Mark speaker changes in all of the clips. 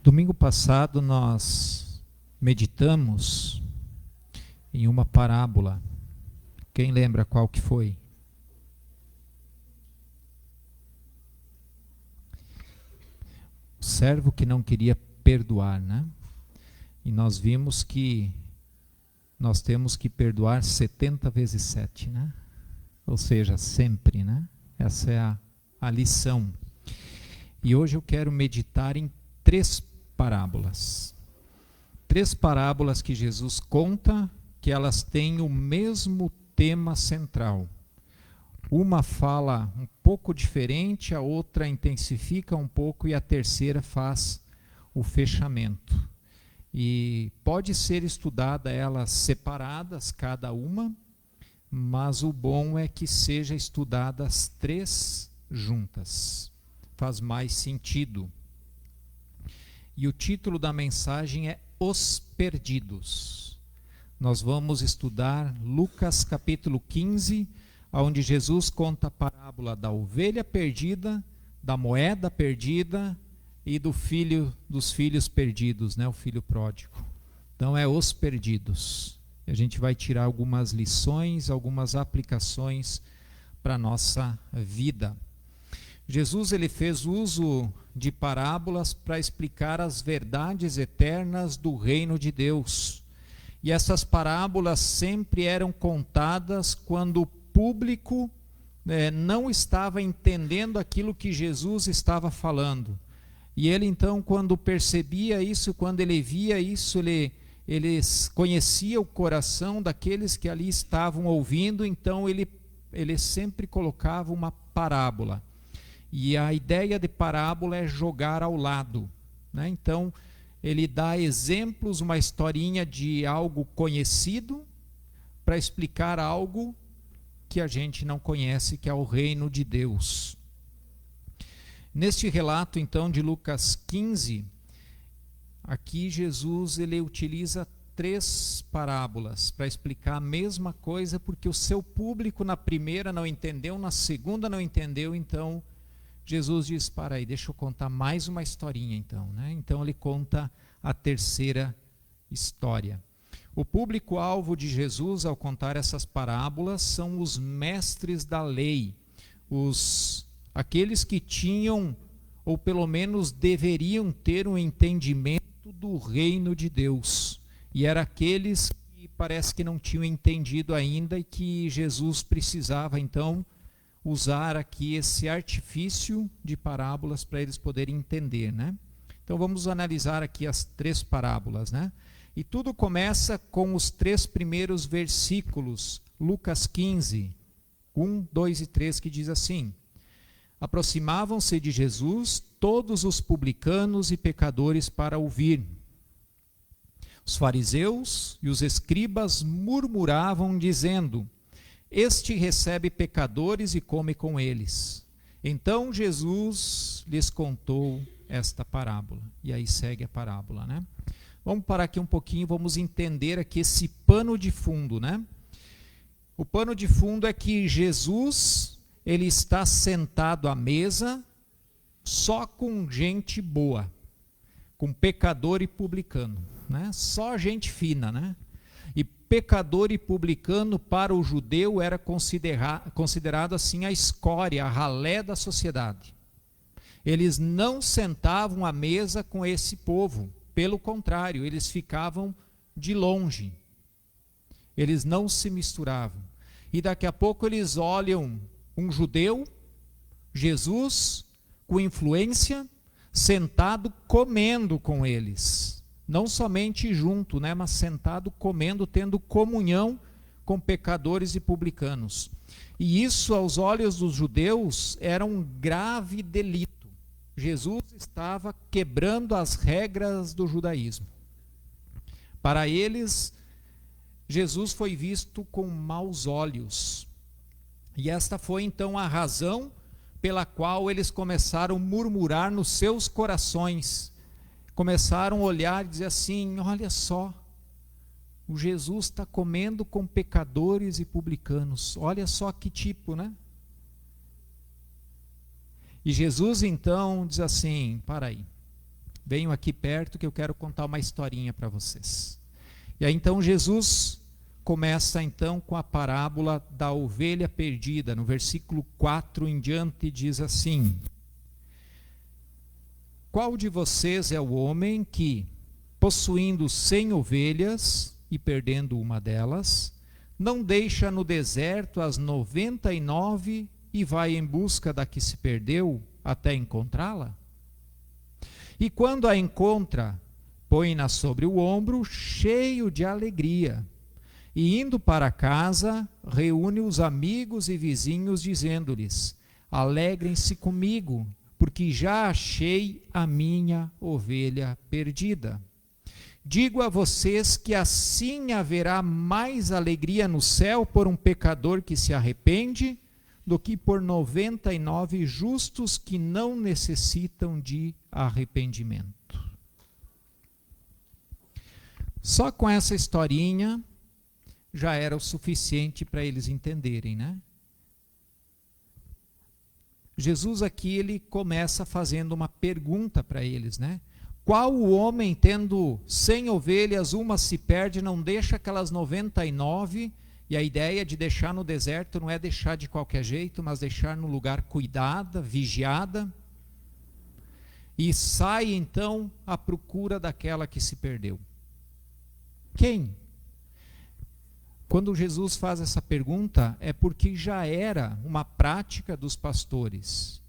Speaker 1: Domingo passado nós meditamos em uma parábola. Quem lembra qual que foi? O servo que não queria perdoar, né? E nós vimos que nós temos que perdoar 70 vezes 7, né? Ou seja, sempre, né? Essa é a lição. E hoje eu quero meditar em três parábolas. Três parábolas que Jesus conta, que elas têm o mesmo tema central. Uma fala um pouco diferente, a outra intensifica um pouco e a terceira faz o fechamento. E pode ser estudada elas separadas, cada uma, mas o bom é que seja estudadas três juntas. Faz mais sentido. E o título da mensagem é Os Perdidos. Nós vamos estudar Lucas capítulo 15, onde Jesus conta a parábola da ovelha perdida, da moeda perdida e dos filhos perdidos, né? O filho pródigo. Então é Os Perdidos. A gente vai tirar algumas lições, algumas aplicações para a nossa vida. Jesus ele fez uso de parábolas para explicar as verdades eternas do reino de Deus. E essas parábolas sempre eram contadas quando o público não estava entendendo aquilo que Jesus estava falando. E ele então, quando percebia isso, quando ele via isso, ele conhecia o coração daqueles que ali estavam ouvindo, então ele sempre colocava uma parábola. E a ideia de parábola é jogar ao lado, né? Então, ele dá exemplos, uma historinha de algo conhecido, para explicar algo que a gente não conhece, que é o reino de Deus. Neste relato, então, de Lucas 15, aqui Jesus ele utiliza três parábolas para explicar a mesma coisa, porque o seu público na primeira não entendeu, na segunda não entendeu, então Jesus diz, para aí, deixa eu contar mais uma historinha então, né? Então ele conta a terceira história. O público-alvo de Jesus ao contar essas parábolas são os mestres da lei, aqueles que tinham, ou pelo menos deveriam ter um entendimento do reino de Deus. E eram aqueles que parece que não tinham entendido ainda e que Jesus precisava então usar aqui esse artifício de parábolas para eles poderem entender, né? Então vamos analisar aqui as três parábolas, né? E tudo começa com os três primeiros versículos, Lucas 15, 1, 2 e 3, que diz assim: aproximavam-se de Jesus todos os publicanos e pecadores para ouvir. Os fariseus e os escribas murmuravam, dizendo: este recebe pecadores e come com eles. Então Jesus lhes contou esta parábola. E aí segue a parábola, né? Vamos parar aqui um pouquinho, vamos entender aqui esse pano de fundo, né? O pano de fundo é que Jesus, ele está sentado à mesa só com gente boa, com pecador e publicano, né? Só gente fina, né? E pecador e publicano para o judeu era considerado assim a escória, a ralé da sociedade. Eles não sentavam à mesa com esse povo, pelo contrário, eles ficavam de longe. Eles não se misturavam. E daqui a pouco eles olham um judeu, Jesus, com influência, sentado comendo com eles. Não somente junto, né, mas sentado comendo, tendo comunhão com pecadores e publicanos. E isso, aos olhos dos judeus, era um grave delito. Jesus estava quebrando as regras do judaísmo. Para eles, Jesus foi visto com maus olhos. E esta foi então a razão pela qual eles começaram a murmurar nos seus corações. Começaram a olhar e dizer assim: olha só, o Jesus está comendo com pecadores e publicanos. Olha só que tipo, né? E Jesus então diz assim: para aí, venham aqui perto que eu quero contar uma historinha para vocês. E aí então Jesus começa então com a parábola da ovelha perdida. No versículo 4 em diante diz assim: qual de vocês é o homem que, possuindo 100 ovelhas e perdendo uma delas, não deixa no deserto as 99 e vai em busca da que se perdeu até encontrá-la? E quando a encontra, põe-na sobre o ombro, cheio de alegria, e indo para casa, reúne os amigos e vizinhos, dizendo-lhes: alegrem-se comigo, porque já achei a minha ovelha perdida. Digo a vocês que assim haverá mais alegria no céu por um pecador que se arrepende, do que por 99 justos que não necessitam de arrependimento. Só com essa historinha já era o suficiente para eles entenderem, né? Jesus aqui ele começa fazendo uma pergunta para eles, né? Qual o homem, tendo 100 ovelhas, uma se perde, não deixa aquelas 99? E a ideia de deixar no deserto não é deixar de qualquer jeito, mas deixar no lugar cuidada, vigiada, e sai então à procura daquela que se perdeu. Quem? Quando Jesus faz essa pergunta, é porque já era uma prática dos pastores.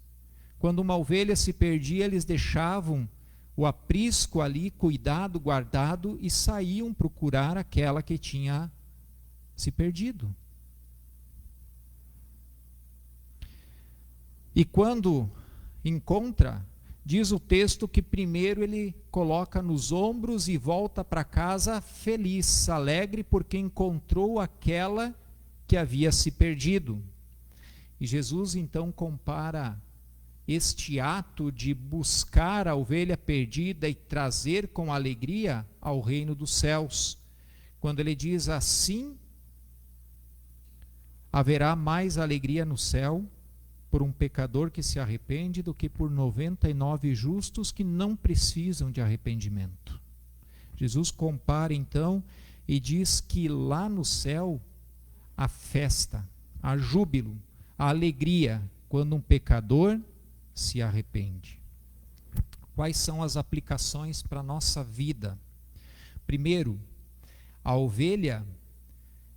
Speaker 1: Quando uma ovelha se perdia, eles deixavam o aprisco ali, cuidado, guardado, e saíam procurar aquela que tinha se perdido. E quando encontra, diz o texto que primeiro ele coloca nos ombros e volta para casa feliz, alegre, porque encontrou aquela que havia se perdido. E Jesus então compara este ato de buscar a ovelha perdida e trazer com alegria ao reino dos céus, quando ele diz assim: haverá mais alegria no céu por um pecador que se arrepende do que por 99 justos que não precisam de arrependimento. Jesus compara então e diz que lá no céu há festa, há júbilo, há alegria quando um pecador se arrepende. Quais são as aplicações para a nossa vida? Primeiro, a ovelha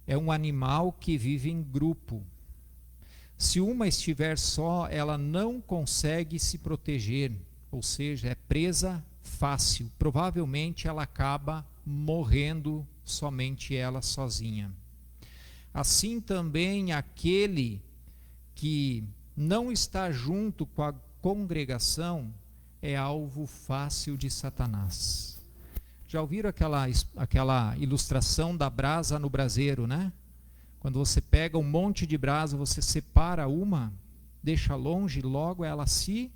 Speaker 1: é um animal que vive em grupo. Se uma estiver só, ela não consegue se proteger, ou seja, é presa fácil. Provavelmente ela acaba morrendo somente ela sozinha. Assim também aquele que não está junto com a congregação é alvo fácil de Satanás. Já ouviram aquela ilustração da brasa no braseiro, né? Quando você pega um monte de brasa, você separa uma, deixa longe, logo ela se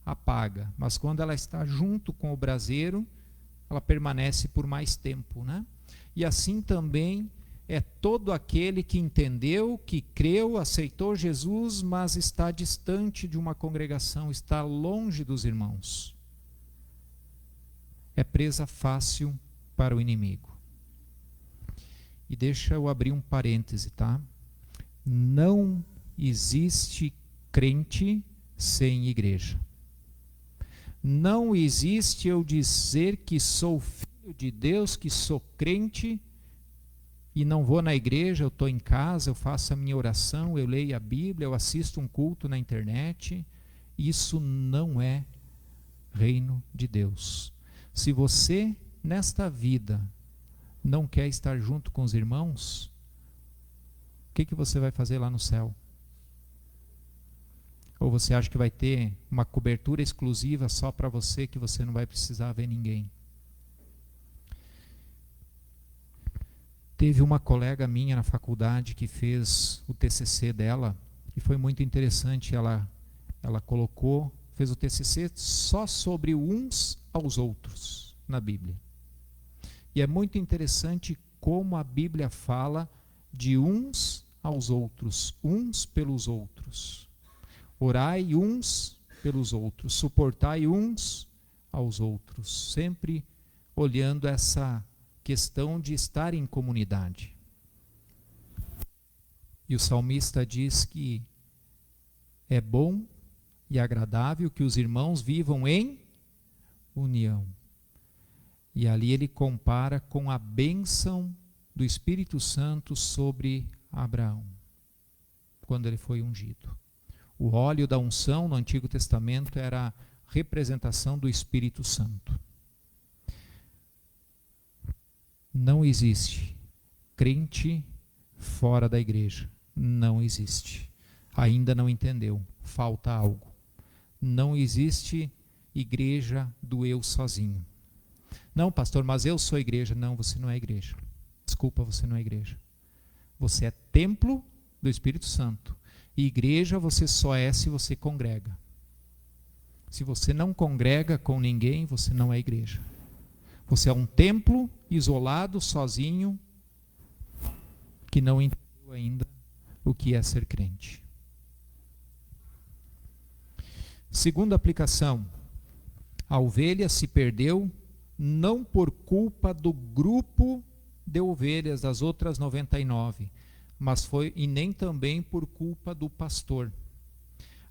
Speaker 1: apaga. Mas quando ela está junto com o braseiro, ela permanece por mais tempo, né? E assim também é todo aquele que entendeu, que creu, aceitou Jesus, mas está distante de uma congregação, está longe dos irmãos. É presa fácil para o inimigo. E deixa eu abrir um parêntese, tá? Não existe crente sem igreja. Não existe eu dizer que sou filho de Deus, que sou crente, e não vou na igreja, eu estou em casa, eu faço a minha oração, eu leio a Bíblia, eu assisto um culto na internet. Isso não é reino de Deus. Se você, nesta vida, não quer estar junto com os irmãos, o que você vai fazer lá no céu? Ou você acha que vai ter uma cobertura exclusiva só para você, que você não vai precisar ver ninguém? Teve uma colega minha na faculdade que fez o TCC dela, e foi muito interessante. Ela fez o TCC só sobre uns aos outros na Bíblia. E é muito interessante como a Bíblia fala de uns aos outros, uns pelos outros. Orai uns pelos outros, suportai uns aos outros, sempre olhando essa questão de estar em comunidade. E o salmista diz que é bom e agradável que os irmãos vivam em união. E ali ele compara com a bênção do Espírito Santo sobre Abraão, quando ele foi ungido. O óleo da unção no Antigo Testamento era a representação do Espírito Santo. Não existe crente fora da igreja. Não existe. Ainda não entendeu. Falta algo. Não existe igreja do eu sozinho. Não, pastor, mas eu sou igreja. Não, você não é igreja. Desculpa, você não é igreja. Você é templo do Espírito Santo. E igreja você só é se você congrega. Se você não congrega com ninguém, você não é igreja. Você é um templo isolado, sozinho, que não entendeu ainda o que é ser crente. Segunda aplicação. A ovelha se perdeu não por culpa do grupo de ovelhas das outras 99, mas foi e nem também por culpa do pastor.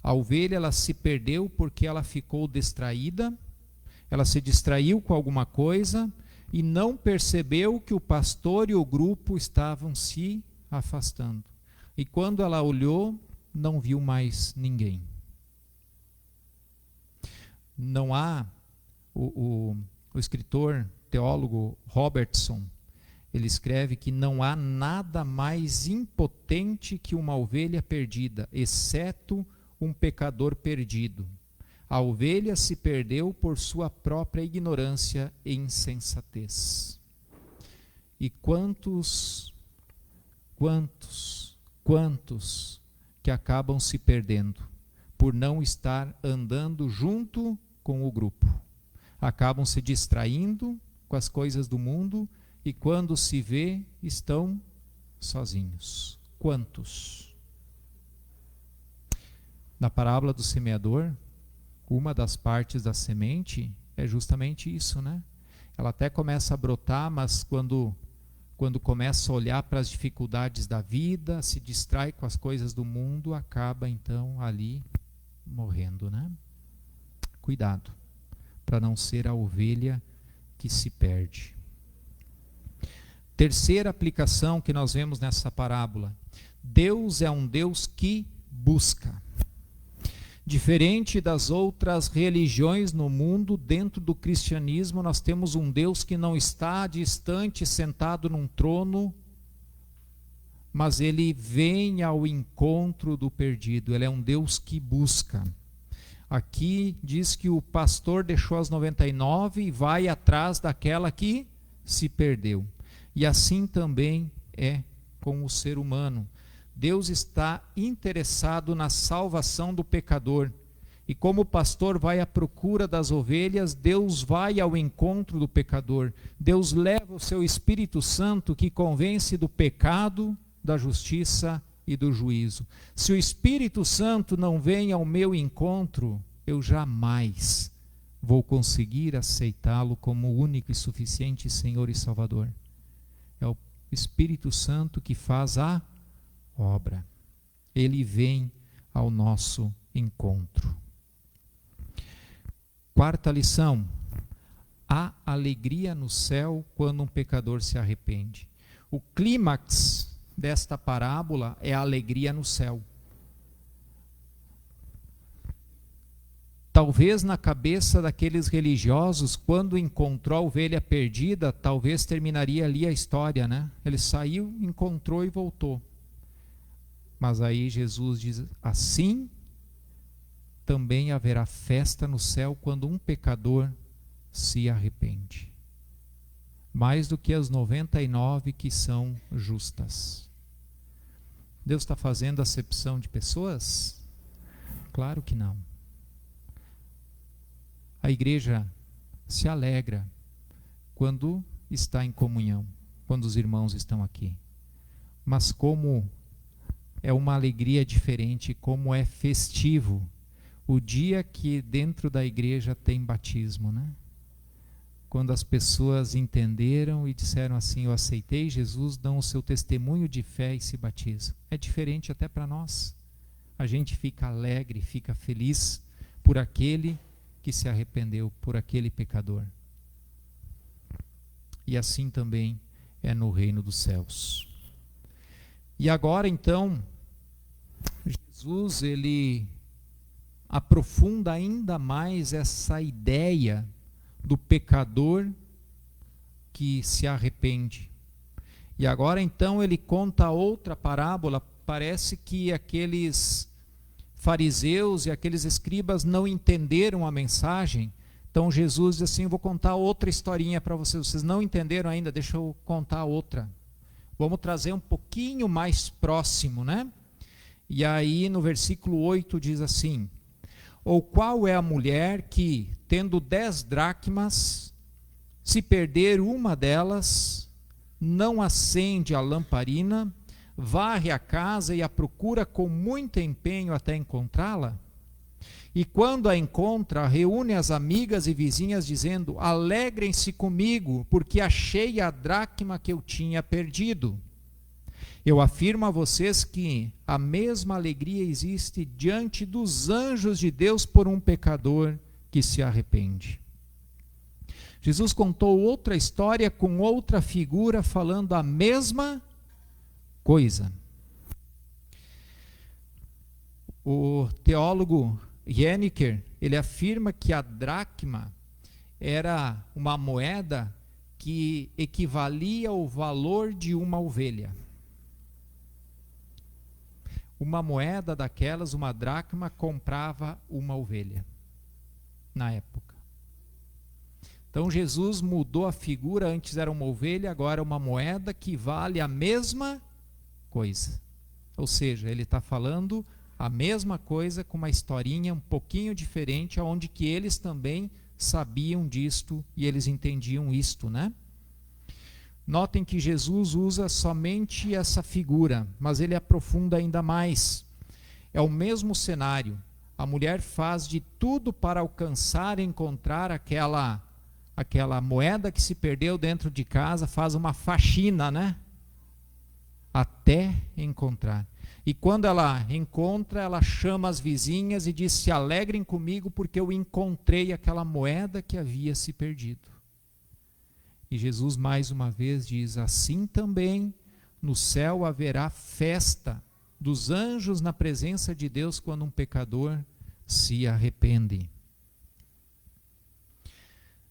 Speaker 1: A ovelha ela se perdeu porque ela ficou distraída, ela se distraiu com alguma coisa e não percebeu que o pastor e o grupo estavam se afastando. E quando ela olhou, não viu mais ninguém. Não há, o escritor, teólogo Robertson, ele escreve que não há nada mais impotente que uma ovelha perdida, exceto um pecador perdido. A ovelha se perdeu por sua própria ignorância e insensatez. E quantos que acabam se perdendo por não estar andando junto com o grupo. Acabam se distraindo com as coisas do mundo e quando se vê, estão sozinhos. Quantos? Na parábola do semeador, uma das partes da semente é justamente isso, né? Ela até começa a brotar, mas quando começa a olhar para as dificuldades da vida, se distrai com as coisas do mundo, acaba então ali morrendo, né? Cuidado, para não ser a ovelha que se perde. Terceira aplicação que nós vemos nessa parábola. Deus é um Deus que busca. Diferente das outras religiões no mundo, dentro do cristianismo nós temos um Deus que não está distante, sentado num trono, mas ele vem ao encontro do perdido. Ele é um Deus que busca. Aqui diz que o pastor deixou as 99 e vai atrás daquela que se perdeu. E assim também é com o ser humano. Deus está interessado na salvação do pecador. E como o pastor vai à procura das ovelhas, Deus vai ao encontro do pecador. Deus leva o seu Espírito Santo que convence do pecado, da justiça e do juízo. Se o Espírito Santo não vem ao meu encontro, eu jamais vou conseguir aceitá-lo como o único e suficiente Senhor e Salvador. É o Espírito Santo que faz a obra. Ele vem ao nosso encontro. Quarta lição. Há alegria no céu quando um pecador se arrepende. O clímax desta parábola é a alegria no céu. Talvez na cabeça daqueles religiosos, quando encontrou a ovelha perdida, talvez terminaria ali a história, né? Ele saiu, encontrou e voltou. Mas aí Jesus diz, assim também haverá festa no céu quando um pecador se arrepende. Mais do que as 99 que são justas. Deus está fazendo acepção de pessoas? Claro que não. A igreja se alegra quando está em comunhão, quando os irmãos estão aqui. Mas como é uma alegria diferente, como é festivo, o dia que dentro da igreja tem batismo, né? Quando as pessoas entenderam e disseram assim: eu aceitei Jesus, dão o seu testemunho de fé e se batizam. É diferente até para nós. A gente fica alegre, fica feliz por aquele que se arrependeu, por aquele pecador. E assim também é no reino dos céus. E agora então, Jesus, ele aprofunda ainda mais essa ideia do pecador que se arrepende. E agora então ele conta outra parábola. Parece que aqueles fariseus e aqueles escribas não entenderam a mensagem. Então Jesus diz assim: eu vou contar outra historinha para vocês. Vocês não entenderam ainda, deixa eu contar outra. Vamos trazer um pouquinho mais próximo, né? E aí no versículo 8 diz assim: ou qual é a mulher que, tendo 10 dracmas, se perder uma delas, não acende a lamparina, varre a casa e a procura com muito empenho até encontrá-la? E quando a encontra, reúne as amigas e vizinhas, dizendo: alegrem-se comigo, porque achei a dracma que eu tinha perdido. Eu afirmo a vocês que a mesma alegria existe diante dos anjos de Deus por um pecador que se arrepende. Jesus contou outra história com outra figura, falando a mesma coisa. O teólogo Jeniker, ele afirma que a dracma era uma moeda que equivalia ao valor de uma ovelha. Uma moeda daquelas, uma dracma, comprava uma ovelha na época. Então Jesus mudou a figura, antes era uma ovelha, agora é uma moeda que vale a mesma coisa. Ou seja, ele está falando a mesma coisa com uma historinha um pouquinho diferente, onde que eles também sabiam disto e eles entendiam isto, né? Notem que Jesus usa somente essa figura, mas ele aprofunda ainda mais. É o mesmo cenário. A mulher faz de tudo para alcançar e encontrar aquela moeda que se perdeu dentro de casa, faz uma faxina, né? Até encontrar. E quando ela encontra, ela chama as vizinhas e diz: se alegrem comigo porque eu encontrei aquela moeda que havia se perdido. E Jesus mais uma vez diz: assim também no céu haverá festa dos anjos na presença de Deus quando um pecador se arrepende.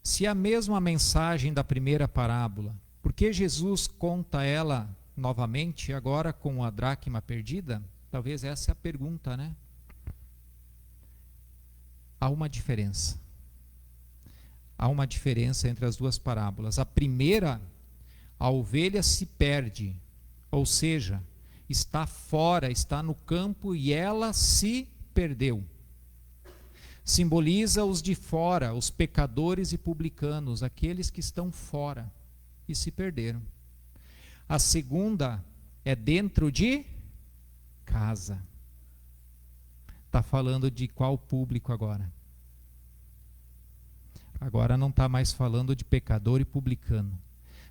Speaker 1: Se a mesma mensagem da primeira parábola, por que Jesus conta ela novamente agora com a dracma perdida? Talvez essa é a pergunta, né? Há uma diferença. Há uma diferença entre as duas parábolas. A primeira, a ovelha se perde, ou seja, está fora, está no campo e ela se perdeu. Simboliza os de fora, os pecadores e publicanos, aqueles que estão fora e se perderam. A segunda é dentro de casa. Está falando de qual público agora? Agora não está mais falando de pecador e publicano,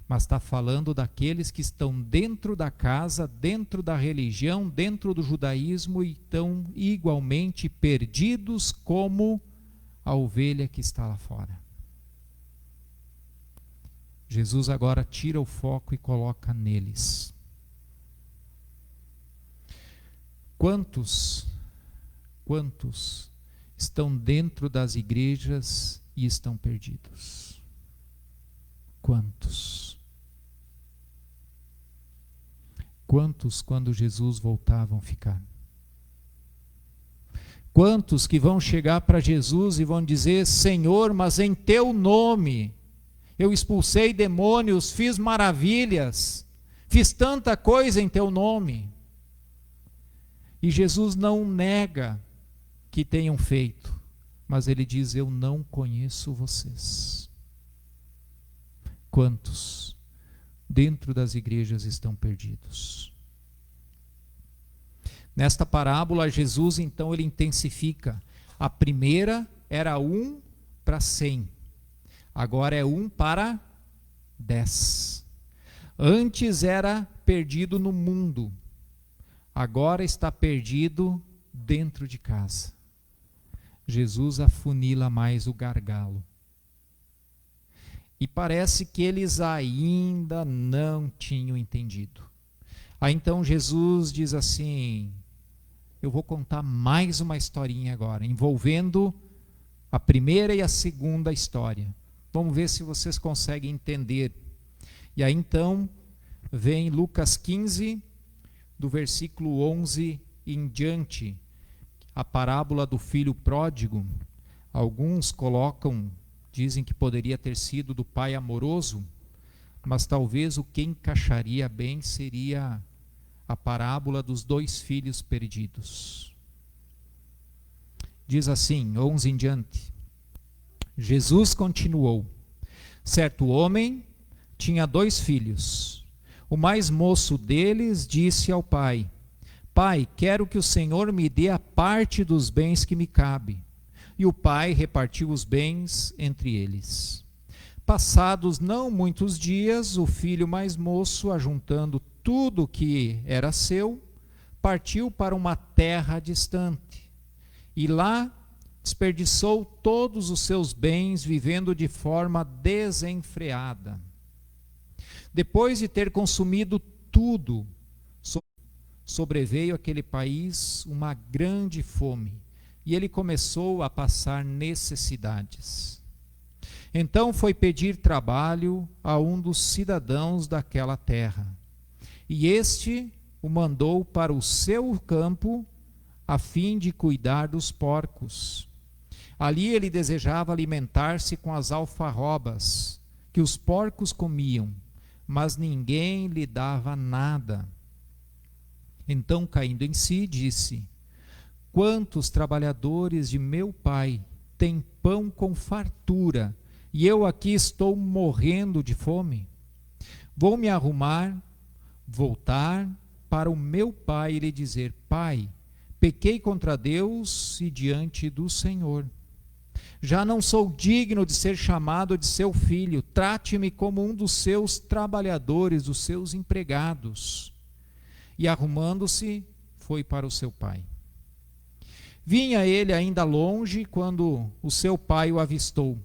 Speaker 1: mas está falando daqueles que estão dentro da casa, dentro da religião, dentro do judaísmo e estão igualmente perdidos como a ovelha que está lá fora. Jesus agora tira o foco e coloca neles. Quantos estão dentro das igrejas e estão perdidos? Quantos? Quantos, quando Jesus voltar, vão ficar? Quantos que vão chegar para Jesus e vão dizer: Senhor, mas em teu nome eu expulsei demônios, fiz maravilhas, fiz tanta coisa em teu nome. E Jesus não nega que tenham feito, mas ele diz: eu não conheço vocês. Quantos dentro das igrejas estão perdidos? Nesta parábola, Jesus então ele intensifica: A primeira era 1 para 100. Agora é 1 para 10. Antes era perdido no mundo. Agora está perdido dentro de casa. Jesus afunila mais o gargalo. E parece que eles ainda não tinham entendido. Aí então Jesus diz assim: eu vou contar mais uma historinha agora, envolvendo a primeira e a segunda história. Vamos ver se vocês conseguem entender. E aí então vem Lucas 15, do versículo 11 em diante, a parábola do filho pródigo. Alguns dizem que poderia ter sido do pai amoroso, mas talvez o que encaixaria bem seria a parábola dos 2 filhos perdidos. Diz assim, 11 em diante: Jesus continuou: certo homem tinha 2 filhos. O mais moço deles disse ao pai: Pai, quero que o Senhor me dê a parte dos bens que me cabe. E o pai repartiu os bens entre eles. Passados não muitos dias, o filho mais moço, ajuntando tudo o que era seu, partiu para uma terra distante. E lá desperdiçou todos os seus bens, vivendo de forma desenfreada. Depois de ter consumido tudo, sobreveio àquele país uma grande fome, e ele começou a passar necessidades. Então foi pedir trabalho a um dos cidadãos daquela terra, e este o mandou para o seu campo, a fim de cuidar dos porcos. Ali ele desejava alimentar-se com as alfarrobas que os porcos comiam, mas ninguém lhe dava nada. Então, caindo em si, disse: quantos trabalhadores de meu pai têm pão com fartura, e eu aqui estou morrendo de fome? Vou me arrumar, voltar para o meu pai e lhe dizer: Pai, pequei contra Deus e diante do Senhor. Já não sou digno de ser chamado de seu filho. Trate-me como um dos seus trabalhadores, dos seus empregados. E arrumando-se, foi para o seu pai. Vinha ele ainda longe quando o seu pai o avistou.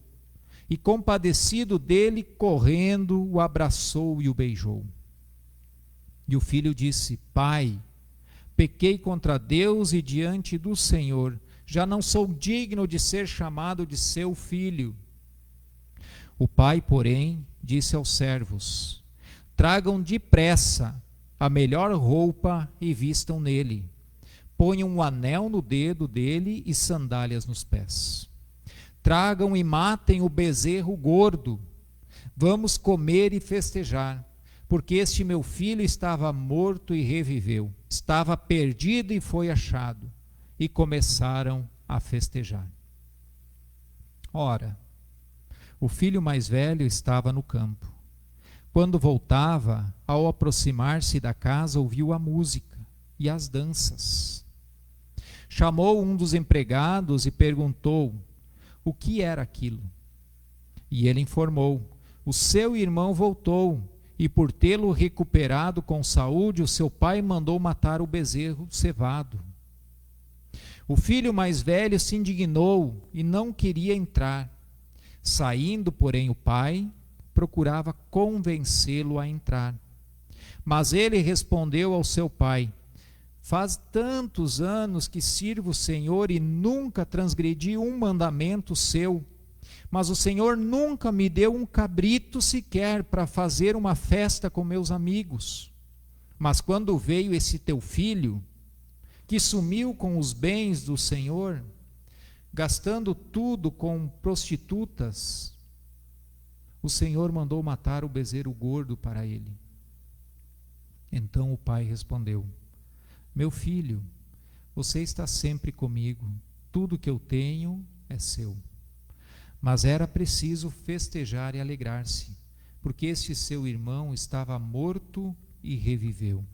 Speaker 1: E compadecido dele, correndo, o abraçou e o beijou. E o filho disse: Pai, pequei contra Deus e diante do Senhor. Já não sou digno de ser chamado de seu filho. O pai, porém, disse aos servos: tragam depressa a melhor roupa e vistam nele. Ponham um anel no dedo dele e sandálias nos pés. Tragam e matem o bezerro gordo. Vamos comer e festejar, porque este meu filho estava morto e reviveu, estava perdido e foi achado. E começaram a festejar. Ora, o filho mais velho estava no campo. Quando voltava, ao aproximar-se da casa, ouviu a música e as danças. Chamou um dos empregados e perguntou o que era aquilo. E ele informou: o seu irmão voltou, e por tê-lo recuperado com saúde, o seu pai mandou matar o bezerro cevado. O filho mais velho se indignou e não queria entrar. Saindo, porém, o pai procurava convencê-lo a entrar. Mas ele respondeu ao seu pai: faz tantos anos que sirvo o Senhor e nunca transgredi um mandamento seu. Mas o Senhor nunca me deu um cabrito sequer para fazer uma festa com meus amigos. Mas quando veio esse teu filho, que sumiu com os bens do Senhor, gastando tudo com prostitutas, o Senhor mandou matar o bezerro gordo para ele. Então o pai respondeu: meu filho, você está sempre comigo, tudo que eu tenho é seu. Mas era preciso festejar e alegrar-se, porque este seu irmão estava morto e reviveu,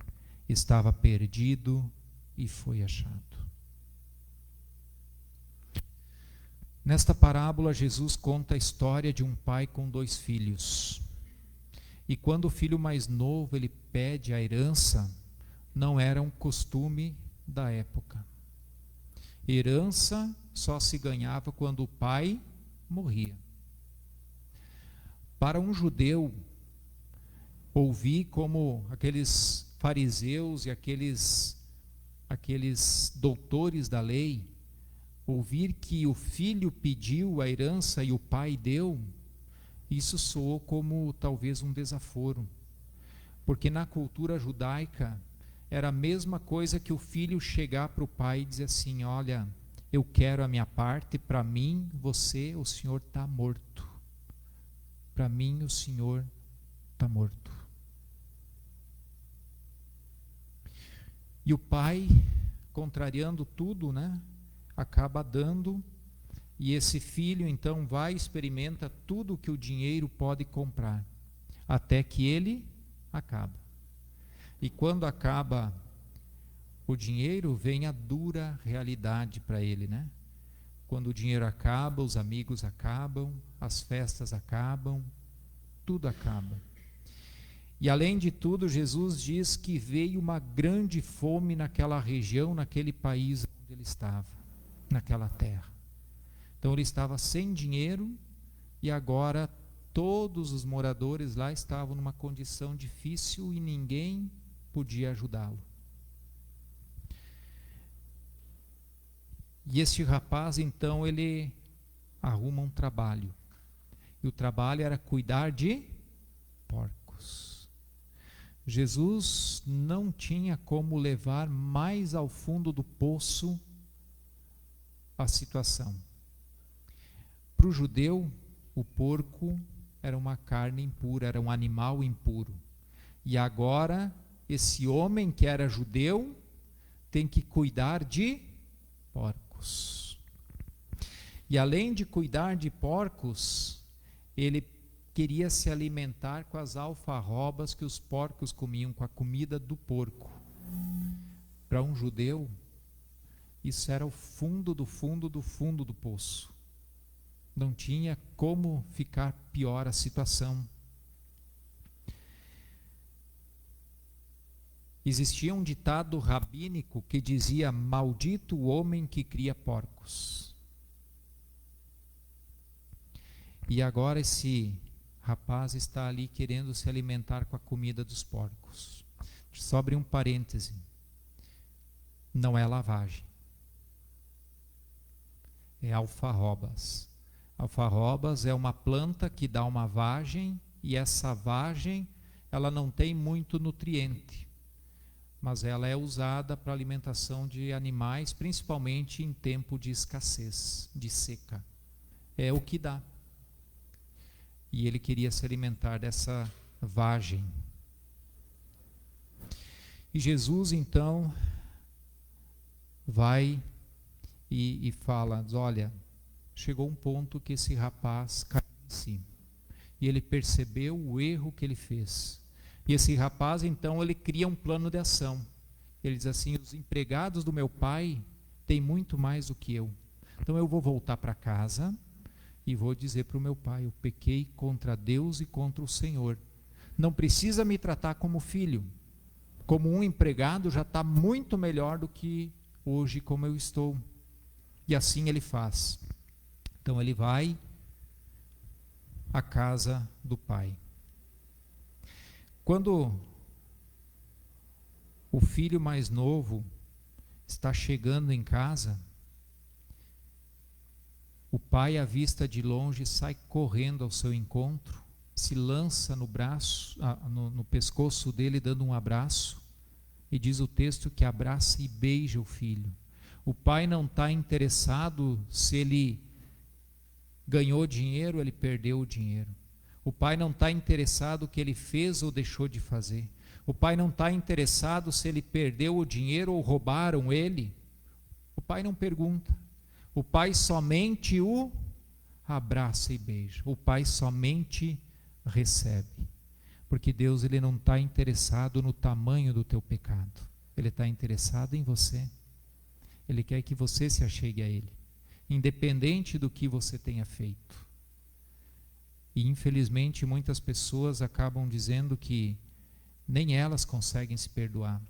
Speaker 1: estava perdido e foi achado. Nesta parábola, Jesus conta a história de um pai com 2 filhos. E quando o filho mais novo ele pede a herança, não era um costume da época. Herança só se ganhava quando o pai morria. Para um judeu, ouvir como aqueles fariseus e aqueles doutores da lei, ouvir que o filho pediu a herança e o pai deu, isso soou como talvez um desaforo, porque na cultura judaica era a mesma coisa que o filho chegar para o pai e dizer assim: olha, eu quero a minha parte, para mim o senhor está morto, para mim o senhor está morto. E o pai, contrariando tudo, acaba dando, e esse filho então vai e experimenta tudo o que o dinheiro pode comprar, até que ele acaba. E quando acaba o dinheiro, vem a dura realidade para ele, Quando o dinheiro acaba, os amigos acabam, as festas acabam, tudo acaba. E além de tudo, Jesus diz que veio uma grande fome naquela região, naquele país onde ele estava, naquela terra. Então ele estava sem dinheiro e agora todos os moradores lá estavam numa condição difícil e ninguém podia ajudá-lo. E este rapaz, então, ele arruma um trabalho. E o trabalho era cuidar de porcos. Jesus não tinha como levar mais ao fundo do poço a situação. Para o judeu, o porco era uma carne impura, era um animal impuro. E agora, esse homem que era judeu tem que cuidar de porcos. E além de cuidar de porcos, ele queria se alimentar com as alfarrobas que os porcos comiam, com a comida do porco. Para um judeu, isso era o fundo do fundo do fundo do poço. Não tinha como ficar pior a situação. Existia um ditado rabínico que dizia: maldito o homem que cria porcos. E agora esse rapaz está ali querendo se alimentar com a comida dos porcos. Só abrir um parêntese. Não é lavagem. É alfarrobas. Alfarrobas é uma planta que dá uma vagem, e essa vagem, ela não tem muito nutriente, mas ela é usada para alimentação de animais, principalmente em tempo de escassez, de seca. É o que dá. E ele queria se alimentar dessa vagem. E Jesus então vai e fala: olha, chegou um ponto que esse rapaz caiu em si. E ele percebeu o erro que ele fez. E esse rapaz, então, ele cria um plano de ação. Ele diz assim: os empregados do meu pai têm muito mais do que eu. Então eu vou voltar para casa e vou dizer para o meu pai: eu pequei contra Deus e contra o Senhor. Não precisa me tratar como filho. Como um empregado já está muito melhor do que hoje como eu estou. E assim ele faz. Então ele vai à casa do pai. Quando o filho mais novo está chegando em casa, o pai, à vista de longe, sai correndo ao seu encontro, se lança no braço, no pescoço dele, dando um abraço, e diz o texto que abraça e beija o filho. O pai não está interessado se ele ganhou dinheiro, ele perdeu o dinheiro. O pai não está interessado o que ele fez ou deixou de fazer. O pai não está interessado se ele perdeu o dinheiro ou roubaram ele. O pai não pergunta. O pai somente o abraça e beija. O pai somente recebe. Porque Deus, ele não está interessado no tamanho do teu pecado. Ele está interessado em você. Ele quer que você se achegue a ele. independente do que você tenha feito. E infelizmente muitas pessoas acabam dizendo que nem elas conseguem se perdoar.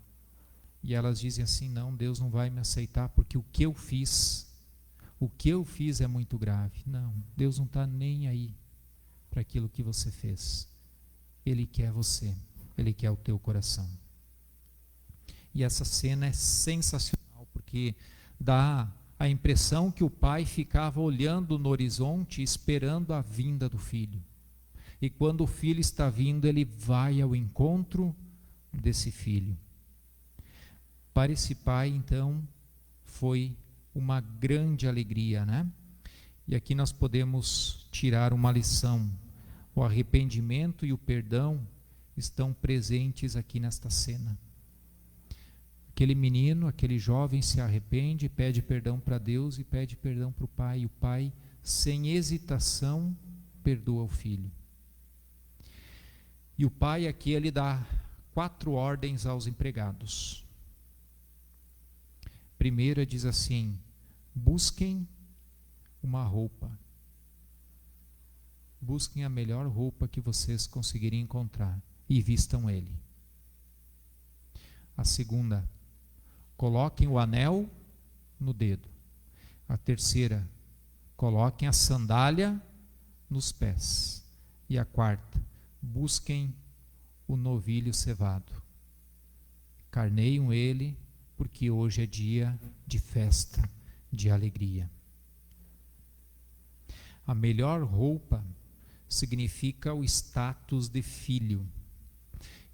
Speaker 1: E elas dizem assim: não, Deus não vai me aceitar porque o que eu fiz é muito grave. Não, Deus não está nem aí para aquilo que você fez. Ele quer você, Ele quer o teu coração. E essa cena é sensacional, porque dá a impressão que o pai ficava olhando no horizonte, esperando a vinda do filho. E quando o filho está vindo, ele vai ao encontro desse filho. Para esse pai, então, foi uma grande alegria, né? E aqui nós podemos tirar uma lição. O arrependimento e o perdão estão presentes aqui nesta cena. Aquele menino, aquele jovem se arrepende, pede perdão para Deus e pede perdão para o pai. E o pai, sem hesitação, perdoa o filho. E o pai aqui, ele dá 4 ordens aos empregados. Primeira diz assim: busquem uma roupa. Busquem a melhor roupa que vocês conseguirem encontrar e vistam ele. A segunda: coloquem o anel no dedo. A terceira: coloquem a sandália nos pés. E a quarta: busquem o novilho cevado. Carneiam ele, porque hoje é dia de festa, de alegria. A melhor roupa significa o status de filho.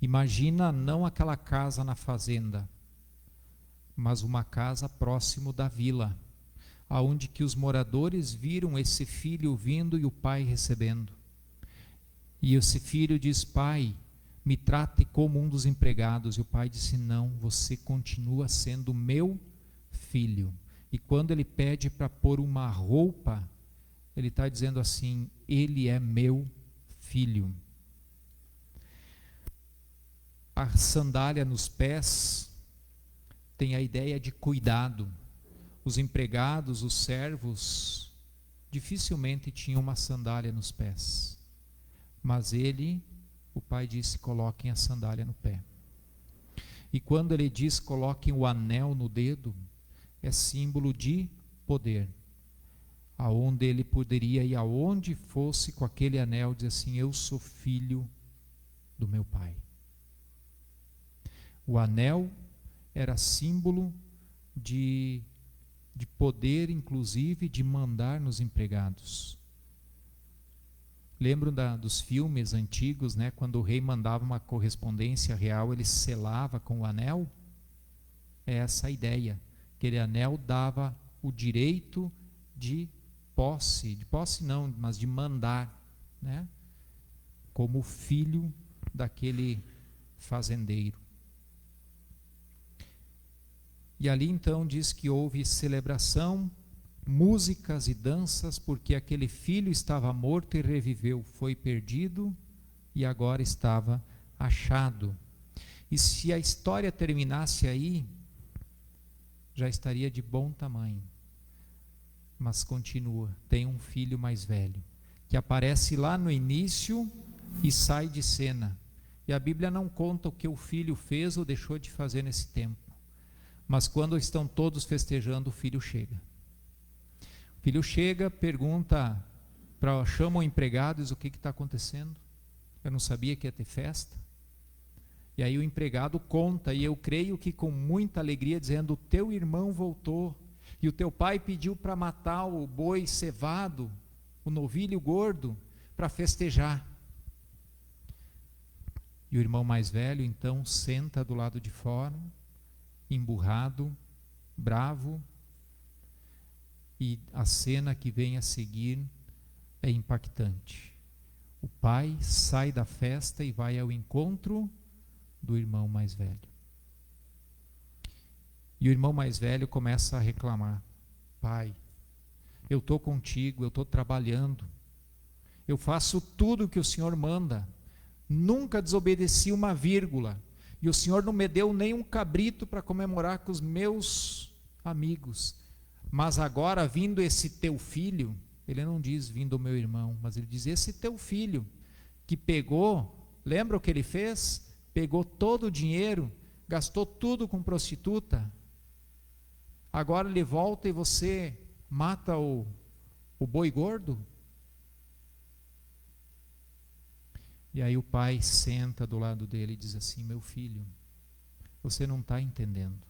Speaker 1: Imagina não aquela casa na fazenda, mas uma casa próximo da vila, aonde que os moradores viram esse filho vindo e o pai recebendo. E esse filho diz: pai, me trate como um dos empregados. E o pai disse: não, você continua sendo meu filho. E quando ele pede para pôr uma roupa, ele está dizendo assim: ele é meu filho. A sandália nos pés tem a ideia de cuidado. Os empregados, os servos, dificilmente tinham uma sandália nos pés. Mas ele, o pai disse: coloquem a sandália no pé. E quando ele diz coloquem o anel no dedo, é símbolo de poder. Aonde ele poderia ir aonde fosse com aquele anel, dizer assim: eu sou filho do meu pai. O anel era símbolo de poder, inclusive de mandar nos empregados. Lembram dos filmes antigos, né? Quando o rei mandava uma correspondência real, ele selava com o anel? É essa a ideia. Aquele anel dava o direito de posse não, mas de mandar, né? Como filho daquele fazendeiro. E ali então diz que houve celebração, músicas e danças, porque aquele filho estava morto e reviveu, foi perdido e agora estava achado. E se a história terminasse aí, já estaria de bom tamanho. Mas continua, tem um filho mais velho, que aparece lá no início e sai de cena. E a Bíblia não conta o que o filho fez ou deixou de fazer nesse tempo. Mas quando estão todos festejando, o filho chega. O filho chega, pergunta, chama o empregado e diz: o que está acontecendo? Eu não sabia que ia ter festa. E aí o empregado conta, e eu creio que com muita alegria, dizendo: o teu irmão voltou, e o teu pai pediu para matar o boi cevado, o novilho gordo, para festejar. E o irmão mais velho então senta do lado de fora, emburrado, bravo, e a cena que vem a seguir é impactante. O pai sai da festa e vai ao encontro do irmão mais velho. E o irmão mais velho começa a reclamar: pai, eu estou contigo, eu estou trabalhando, eu faço tudo o que o Senhor manda, nunca desobedeci uma vírgula, e o Senhor não me deu nem um cabrito para comemorar com os meus amigos. Mas agora vindo esse teu filho, ele não diz vindo o meu irmão, mas ele diz esse teu filho, que pegou, lembra o que ele fez? Pegou todo o dinheiro, gastou tudo com prostituta, agora ele volta e você mata o boi gordo? E aí o pai senta do lado dele e diz assim: meu filho, você não está entendendo,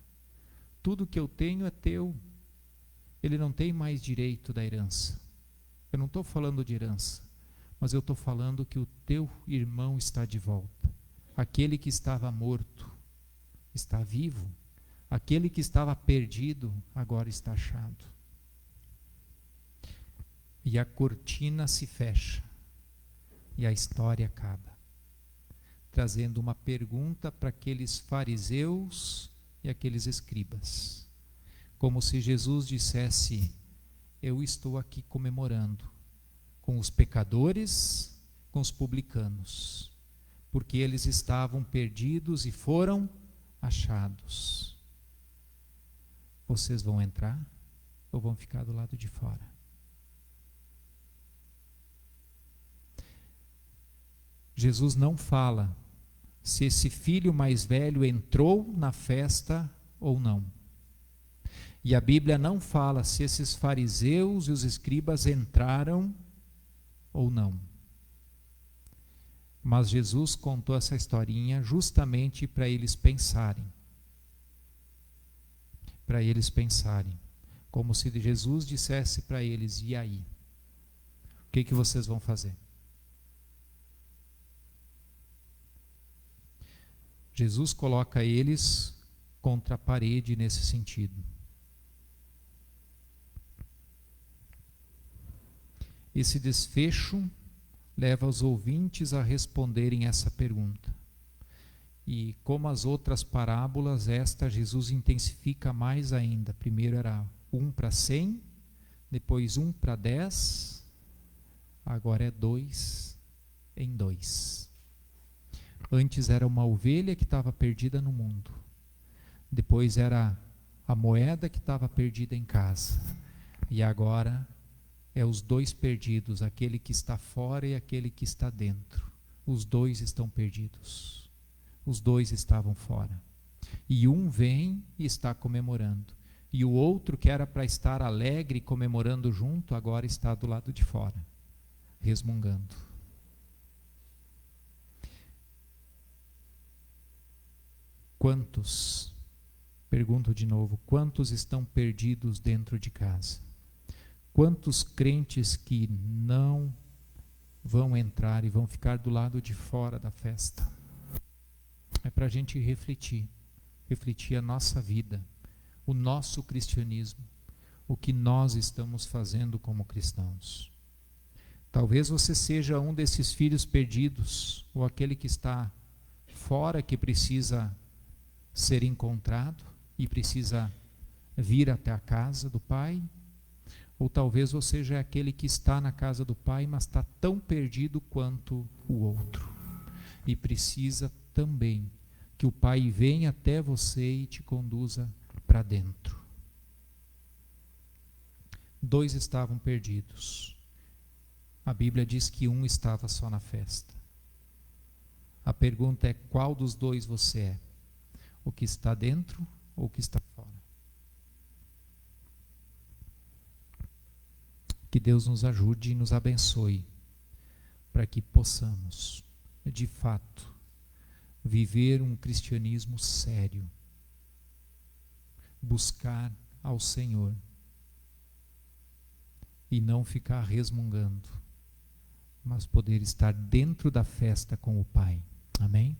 Speaker 1: tudo que eu tenho é teu, ele não tem mais direito da herança. Eu não estou falando de herança, mas eu estou falando que o teu irmão está de volta. Aquele que estava morto está vivo, aquele que estava perdido agora está achado. E a cortina se fecha e a história acaba, trazendo uma pergunta para aqueles fariseus e aqueles escribas, como se Jesus dissesse: eu estou aqui comemorando com os pecadores, com os publicanos, porque eles estavam perdidos e foram achados. Vocês vão entrar ou vão ficar do lado de fora? Jesus não fala se esse filho mais velho entrou na festa ou não. E a Bíblia não fala se esses fariseus e os escribas entraram ou não. Mas Jesus contou essa historinha justamente para eles pensarem. Para eles pensarem. Como se Jesus dissesse para eles: e aí? O que vocês vão fazer? Jesus coloca eles contra a parede nesse sentido. Esse desfecho leva os ouvintes a responderem essa pergunta. E como as outras parábolas, esta Jesus intensifica mais ainda. Primeiro era 1 para 100, depois 1 para 10, agora é 2 em 2. Antes era uma ovelha que estava perdida no mundo. Depois era a moeda que estava perdida em casa. E agora é os dois perdidos, aquele que está fora e aquele que está dentro. Os dois estão perdidos. Os dois estavam fora. E um vem e está comemorando. E o outro, que era para estar alegre comemorando junto, agora está do lado de fora, resmungando. Quantos, pergunto de novo, quantos estão perdidos dentro de casa? Quantos crentes que não vão entrar e vão ficar do lado de fora da festa? É para a gente refletir a nossa vida, o nosso cristianismo, o que nós estamos fazendo como cristãos. Talvez você seja um desses filhos perdidos, ou aquele que está fora, que precisa ser encontrado e precisa vir até a casa do Pai. Ou talvez você seja aquele que está na casa do Pai, mas está tão perdido quanto o outro, e precisa também que o Pai venha até você e te conduza para dentro. 2 estavam perdidos. A Bíblia diz que um estava só na festa. A pergunta é: qual dos 2 você é? O que está dentro ou o que está fora? Que Deus nos ajude e nos abençoe, para que possamos, de fato, viver um cristianismo sério, buscar ao Senhor e não ficar resmungando, mas poder estar dentro da festa com o Pai. Amém?